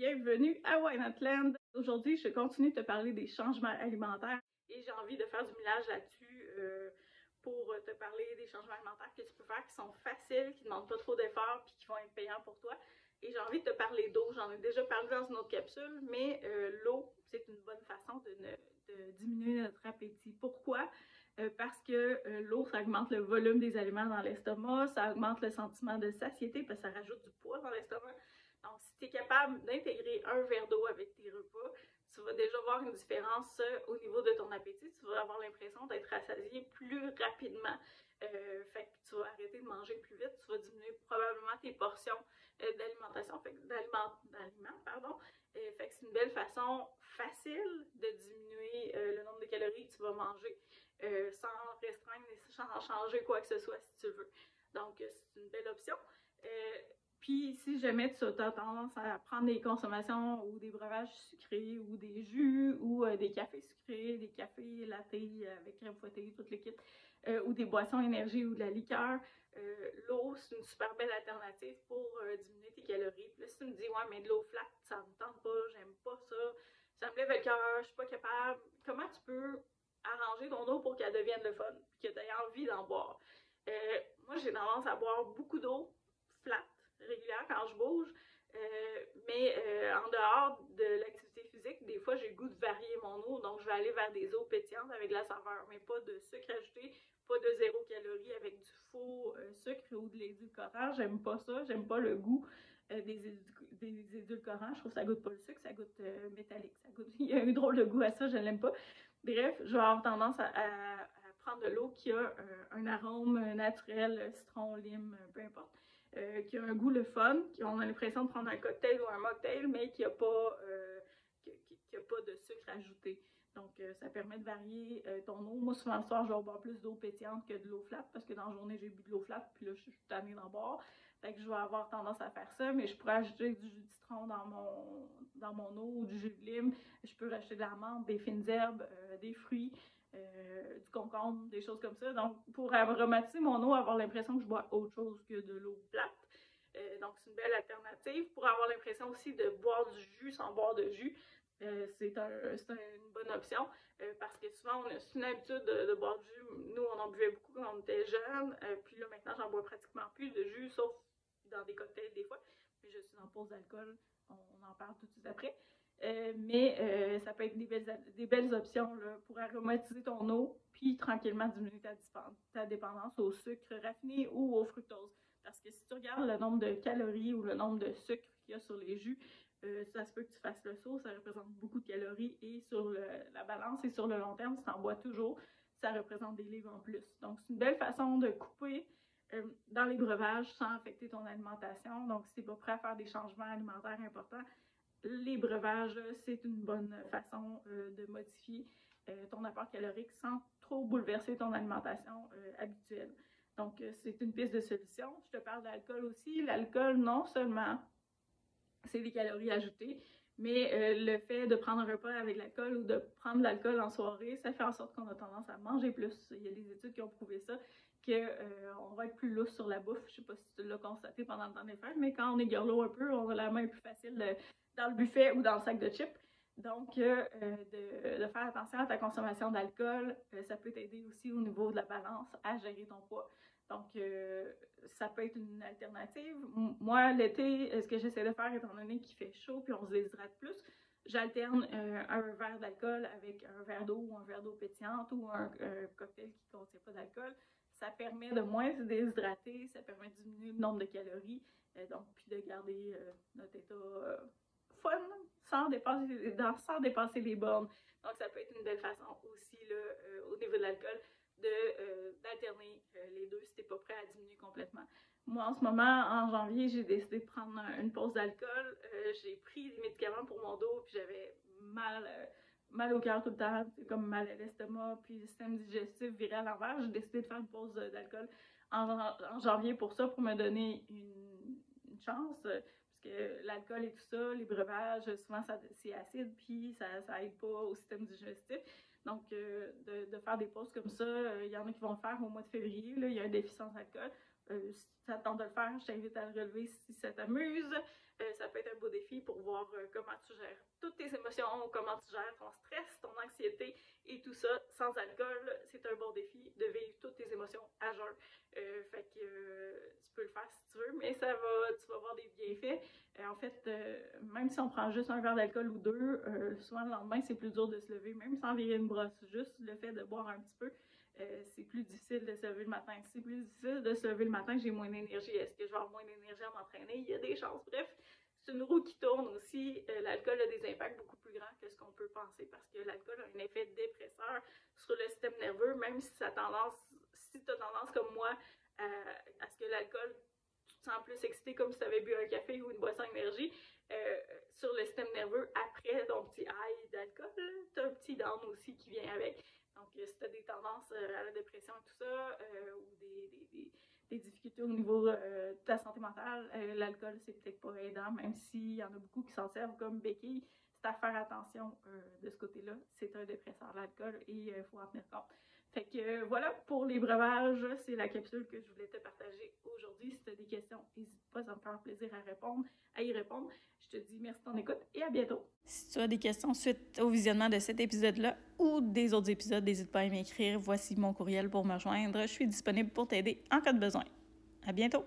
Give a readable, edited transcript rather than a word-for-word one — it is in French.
bienvenue à Why Not Land. Aujourd'hui, je continue de te parler des changements alimentaires et j'ai envie de faire du millage là-dessus pour te parler des changements alimentaires que tu peux faire qui sont faciles, qui ne demandent pas trop d'efforts puis qui vont être payants pour toi. Et j'ai envie de te parler d'eau. J'en ai déjà parlé dans une autre capsule, mais l'eau, c'est une bonne façon de diminuer notre appétit. Pourquoi? Parce que l'eau, ça augmente le volume des aliments dans l'estomac, ça augmente le sentiment de satiété parce que ça rajoute du poids dans l'estomac. Donc, si tu es capable d'intégrer un verre d'eau avec tes repas, tu vas déjà voir une différence au niveau de ton appétit. Tu vas avoir l'impression d'être rassasié plus rapidement. Fait que tu vas arrêter de manger plus vite. Tu vas diminuer probablement tes portions d'alimentation, d'aliments, pardon. Fait que c'est une belle façon facile de diminuer le nombre de calories que tu vas manger sans restreindre et sans changer quoi que ce soit si tu veux. Donc, c'est une belle option. Puis, si jamais tu as tendance à prendre des consommations ou des breuvages sucrés ou des jus ou des cafés sucrés, des cafés lattés avec crème fouettée, tout le kit, ou des boissons énergie ou de la liqueur, l'eau, c'est une super belle alternative pour diminuer tes calories. Puis là, si tu me dis, ouais, mais de l'eau flat, ça me tente pas, j'aime pas ça me lève le cœur, je suis pas capable, comment tu peux arranger ton eau pour qu'elle devienne le fun, puis que tu aies envie d'en boire? Moi, j'ai tendance à boire beaucoup d'eau flat régulière quand je bouge, mais en dehors de l'activité physique, des fois j'ai le goût de varier mon eau, donc je vais aller vers des eaux pétillantes avec de la saveur, mais pas de sucre ajouté, pas de 0 calories avec du faux sucre ou de l'édulcorant. J'aime pas ça, j'aime pas le goût des édulcorants. Je trouve que ça goûte pas le sucre, ça goûte métallique, il y a un drôle de goût à ça, je l'aime pas. Bref, je vais avoir tendance à prendre de l'eau qui a un arôme naturel, citron, lime, peu importe. Qui a un goût le fun, on a l'impression de prendre un cocktail ou un mocktail, mais qui n'a pas, pas de sucre ajouté. Donc, ça permet de varier ton eau. Moi, souvent le soir, je vais boire plus d'eau pétillante que de l'eau flat, parce que dans la journée, j'ai bu de l'eau flat, puis là, je suis tannée d'en boire. Fait que je vais avoir tendance à faire ça, mais je pourrais ajouter du jus de citron dans mon eau, ou du jus de lime. Je peux rajouter de l'amande, des fines herbes, des fruits. Du concombre, des choses comme ça. Donc, pour aromatiser mon eau, avoir l'impression que je bois autre chose que de l'eau plate. Donc, c'est une belle alternative. Pour avoir l'impression aussi de boire du jus sans boire de jus, c'est une bonne option parce que souvent, on a une habitude de boire du jus. Nous, on en buvait beaucoup quand on était jeunes. Puis là, maintenant, j'en bois pratiquement plus de jus, sauf dans des cocktails des fois. Mais je suis en pause d'alcool. On en parle tout de suite après. Mais ça peut être des belles options là, pour aromatiser ton eau, puis tranquillement diminuer ta dépendance au sucre raffiné ou au fructose. Parce que si tu regardes le nombre de calories ou le nombre de sucre qu'il y a sur les jus, ça se peut que tu fasses le saut, ça représente beaucoup de calories et sur la balance et sur le long terme, si tu en bois toujours, ça représente des livres en plus. Donc, c'est une belle façon de couper dans les breuvages sans affecter ton alimentation. Donc, si tu n'es pas prêt à faire des changements alimentaires importants, les breuvages, c'est une bonne façon de modifier ton apport calorique sans trop bouleverser ton alimentation habituelle. Donc, c'est une piste de solution. Je te parle d'alcool aussi. L'alcool, non seulement c'est des calories ajoutées, mais le fait de prendre un repas avec l'alcool ou de prendre de l'alcool en soirée, ça fait en sorte qu'on a tendance à manger plus. Il y a des études qui ont prouvé ça, qu'on va être plus lousse sur la bouffe. Je sais pas si tu l'as constaté pendant le temps des fêtes, mais quand on est gurlot un peu, on a la main plus facile dans le buffet ou dans le sac de chips. Donc, de faire attention à ta consommation d'alcool, ça peut t'aider aussi au niveau de la balance à gérer ton poids. Donc, ça peut être une alternative. Moi, l'été, ce que j'essaie de faire, étant donné qu'il fait chaud puis on se déshydrate plus, j'alterne un verre d'alcool avec un verre d'eau ou un verre d'eau pétillante ou un cocktail qui ne contient pas d'alcool. Ça permet de moins se déshydrater, ça permet de diminuer le nombre de calories, donc puis de garder notre état fun sans dépasser les bornes. Donc, ça peut être une belle façon aussi là, au niveau de l'alcool d'alterner les deux si tu n'es pas prêt à diminuer complètement. Moi, en ce moment, en janvier, j'ai décidé de prendre une pause d'alcool. J'ai pris des médicaments pour mon dos, puis j'avais mal au cœur tout le temps, comme mal à l'estomac, puis le système digestif virait à l'envers. J'ai décidé de faire une pause d'alcool en janvier pour ça, pour me donner une chance. Parce que l'alcool et tout ça, les breuvages, souvent c'est acide, puis ça aide pas au système digestif. Donc, de faire des pauses comme ça, il y en a qui vont le faire au mois de février, là, il y a un déficient d'alcool. Si ça te tente de le faire, je t'invite à le relever si ça t'amuse. Ça peut être un beau défi pour voir comment tu gères toutes tes émotions, comment tu gères ton stress, ton anxiété et tout ça sans alcool. C'est un bon défi de vivre toutes tes émotions à jeun. Fait que tu peux le faire si tu veux, mais tu vas voir des bienfaits. En fait, même si on prend juste un verre d'alcool ou deux, souvent le lendemain, c'est plus dur de se lever, même sans virer une brosse. Juste le fait de boire un petit peu, c'est plus difficile de se lever le matin. Si c'est plus difficile de se lever le matin, j'ai moins d'énergie. Est-ce que je vais avoir moins d'énergie à m'entraîner? Il y a des chances. Bref, c'est une roue qui tourne aussi. L'alcool a des impacts beaucoup plus grands que ce qu'on peut penser parce que l'alcool a un effet dépresseur sur le système nerveux, même si tu as tendance comme moi à ce que l'alcool, tu te sens plus excité comme si tu avais bu un café ou une boisson d'énergie. Sur le système nerveux, après ton petit high d'alcool, tu as un petit down aussi qui vient avec. Donc, si tu as des tendances à la dépression et tout ça, ou des difficultés au niveau de ta santé mentale, l'alcool, c'est peut-être pas aidant, même s'il y en a beaucoup qui s'en servent comme béquille. C'est à faire attention de ce côté-là. C'est un dépresseur, l'alcool, et il faut en tenir compte. Fait que voilà, pour les breuvages, c'est la capsule que je voulais te partager aujourd'hui. Si tu as des questions, n'hésite pas, ça me faire plaisir à y répondre. Je te dis merci de ton écoute et à bientôt. Si tu as des questions suite au visionnement de cet épisode-là ou des autres épisodes, n'hésite pas à m'écrire. Voici mon courriel pour me rejoindre. Je suis disponible pour t'aider en cas de besoin. À bientôt!